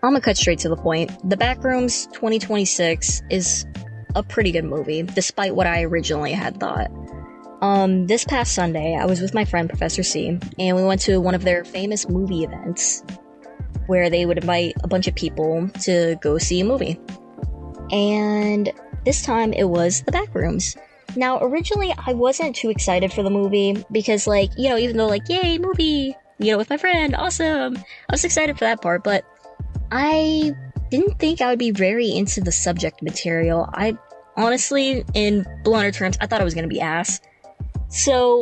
I'm gonna cut straight to the point. The Backrooms 2026 is a pretty good movie, despite what I originally had thought. This past Sunday, I was with my friend Professor C, and we went to one of their famous movie events where they would invite a bunch of people to go see a movie. And this time it was The Backrooms. Now, originally, I wasn't too excited for the movie because, even though, yay, movie, with my friend, awesome, I was excited for that part, but I didn't think I would be very into the subject material. I honestly, in blunter terms, I thought it was going to be ass. So,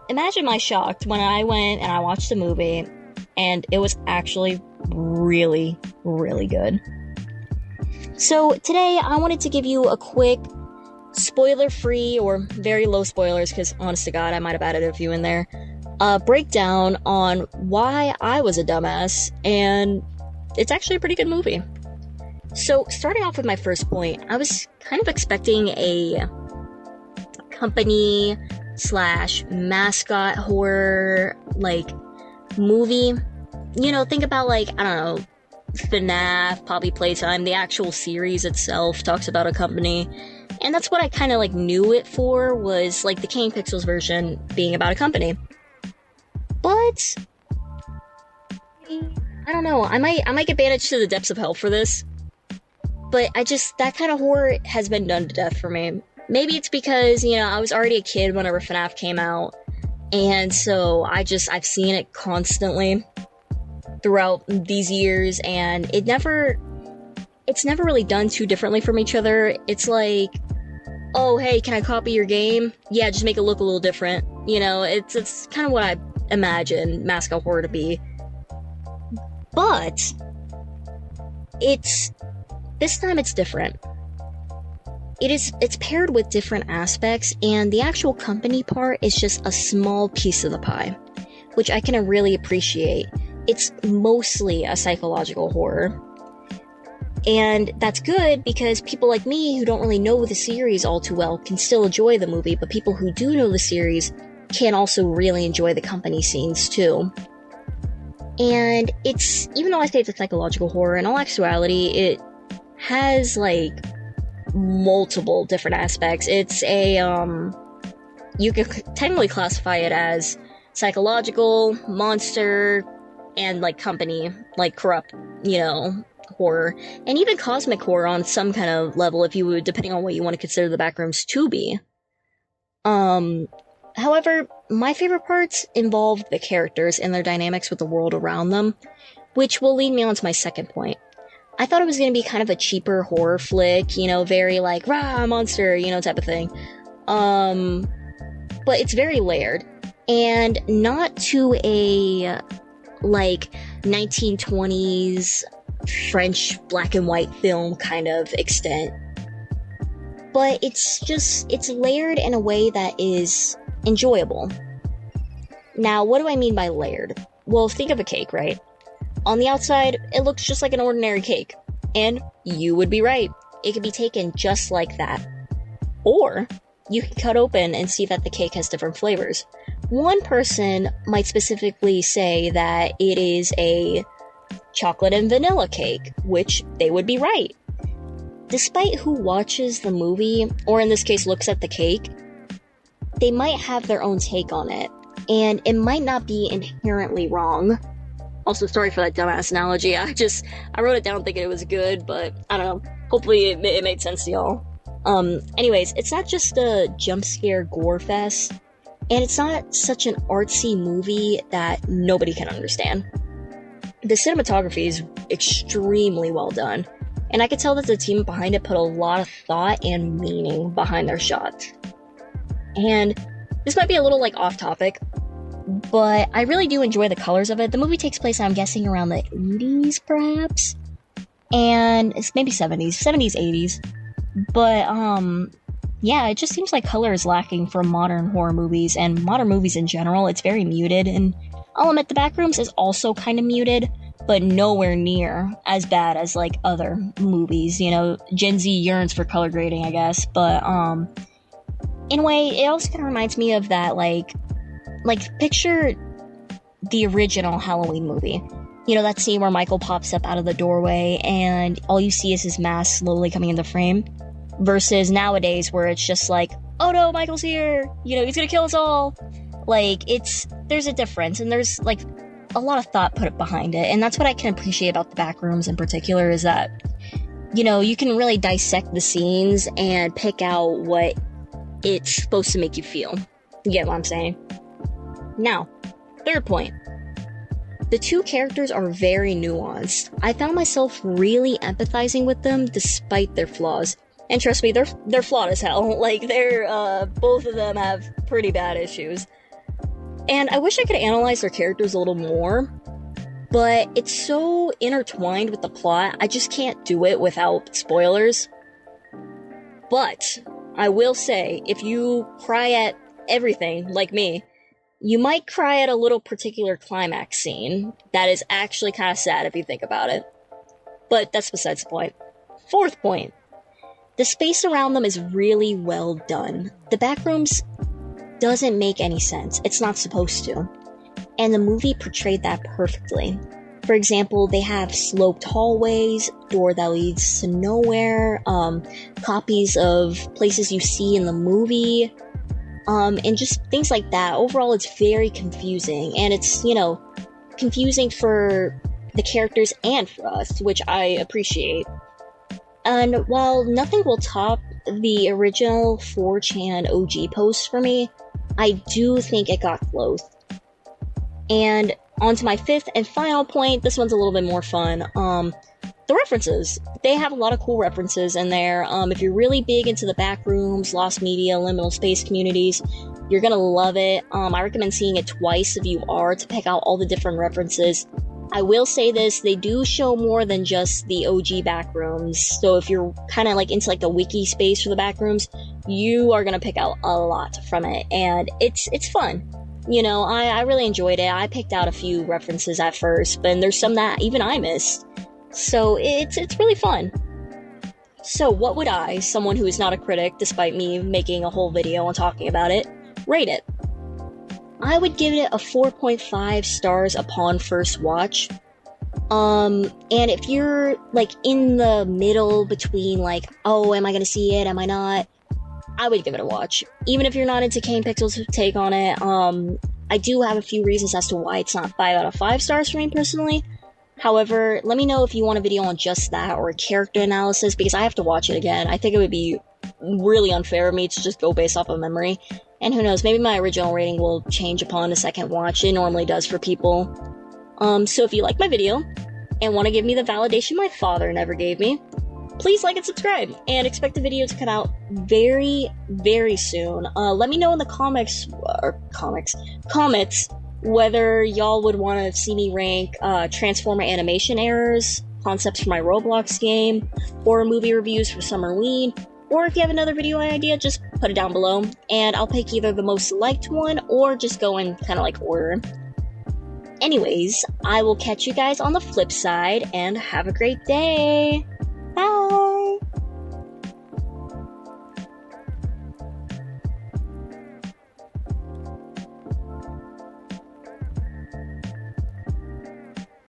imagine my shock when I went and I watched the movie, and it was actually really, really good. So, today I wanted to give you a quick, spoiler-free, or very low spoilers, because honest to God, I might have added a few in there, breakdown on why I was a dumbass, and it's actually a pretty good movie. So, starting off with my first point, I was kind of expecting a company / mascot horror, movie. Think about, I don't know, FNAF, Poppy Playtime, the actual series itself talks about a company. And that's what I kind of, knew it for, was, the King Pixels version being about a company. But I don't know, I might get banished to the depths of hell for this. But that kind of horror has been done to death for me. Maybe it's because, I was already a kid whenever FNAF came out, and so I've seen it constantly throughout these years, and it's never really done too differently from each other. It's like, oh, hey, can I copy your game? Yeah, just make it look a little different. It's kind of what I imagine mascot horror to be. But this time it's different. It's paired with different aspects, and the actual company part is just a small piece of the pie, which I can really appreciate. It's mostly a psychological horror. And that's good because people like me who don't really know the series all too well can still enjoy the movie, but people who do know the series can also really enjoy the company scenes too. And even though I say it's a psychological horror, in all actuality, it has, multiple different aspects. It's you could technically classify it as psychological, monster, and, company, corrupt, horror, and even cosmic horror on some kind of level, if you would, depending on what you want to consider the Backrooms to be. However, my favorite parts involve the characters and their dynamics with the world around them, which will lead me on to my second point. I thought it was going to be kind of a cheaper horror flick, very rah, monster, type of thing. But it's very layered, and not to a, 1920s French black and white film kind of extent. But it's layered in a way that is enjoyable. Now, what do I mean by layered? Well, think of a cake, right? On the outside, it looks just like an ordinary cake. And you would be right. It could be taken just like that. Or, you can cut open and see that the cake has different flavors. One person might specifically say that it is a chocolate and vanilla cake, which they would be right. Despite who watches the movie, or in this case looks at the cake, they might have their own take on it, and it might not be inherently wrong. Also, sorry for that dumbass analogy. I wrote it down thinking it was good, but I don't know. Hopefully it made sense to y'all. Anyways, it's not just a jump scare gore fest, and it's not such an artsy movie that nobody can understand. The cinematography is extremely well done, and I could tell that the team behind it put a lot of thought and meaning behind their shots. And this might be a little off topic, but I really do enjoy the colors of it. The movie takes place, I'm guessing, around the 80s, perhaps? And it's maybe 70s, 80s. But, yeah, it just seems like color is lacking from modern horror movies, and modern movies in general. It's very muted, and I'll admit The Backrooms is also kind of muted, but nowhere near as bad as, other movies. Gen Z yearns for color grading, I guess, but, in a way, it also kind of reminds me of that, picture the original Halloween movie. You know, that scene where Michael pops up out of the doorway and all you see is his mask slowly coming into frame, versus nowadays where it's just like, oh no, Michael's here, you know, he's gonna kill us all. Like, there's a difference, and there's, like, a lot of thought put behind it, and that's what I can appreciate about the Backrooms in particular, is that, you know, you can really dissect the scenes and pick out what it's supposed to make you feel. You get what I'm saying? Now, third point. The two characters are very nuanced. I found myself really empathizing with them despite their flaws. And trust me, they're flawed as hell. Like, both of them have pretty bad issues. And I wish I could analyze their characters a little more, but it's so intertwined with the plot, I just can't do it without spoilers. But I will say, if you cry at everything, like me, you might cry at a little particular climax scene that is actually kind of sad if you think about it. But that's besides the point. Fourth point. The space around them is really well done. The Backrooms doesn't make any sense. It's not supposed to. And the movie portrayed that perfectly. For example, they have sloped hallways, door that leads to nowhere, copies of places you see in the movie, and just things like that. Overall, it's very confusing, and it's, you know, confusing for the characters and for us, which I appreciate. And while nothing will top the original 4chan OG post for me, I do think it got close. And on to my fifth and final point, this one's a little bit more fun. The references. They have a lot of cool references in there. If you're really big into the Backrooms, Lost Media, Liminal Space communities, you're gonna love it. I recommend seeing it twice if you are, to pick out all the different references. I will say this, they do show more than just the OG Backrooms, so if you're kind of like into like the wiki space for the Backrooms, you are gonna pick out a lot from it, and it's fun. You know, I really enjoyed it. I picked out a few references at first, but there's some that even I missed. So it's really fun. So what would I, someone who is not a critic, despite me making a whole video and talking about it, rate it? I would give it a 4.5 stars upon first watch. And if you're like in the middle between like, oh, am I gonna see it, am I not? I would give it a watch. Even if you're not into Kane Pixel's take on it, I do have a few reasons as to why it's not 5 out of 5 stars for me personally. However, let me know if you want a video on just that or a character analysis, because I have to watch it again. I think it would be really unfair of me to just go based off of memory. And who knows, maybe my original rating will change upon a second watch. It normally does for people. So if you like my video and want to give me the validation my father never gave me, please like and subscribe, and expect the video to come out very, very soon. Let me know in the comments whether y'all would want to see me rank Transformer animation errors, concepts for my Roblox game, horror movie reviews for Summerween, or if you have another video idea, just put it down below, and I'll pick either the most liked one, or just go in kind of like order. Anyways, I will catch you guys on the flip side, and have a great day!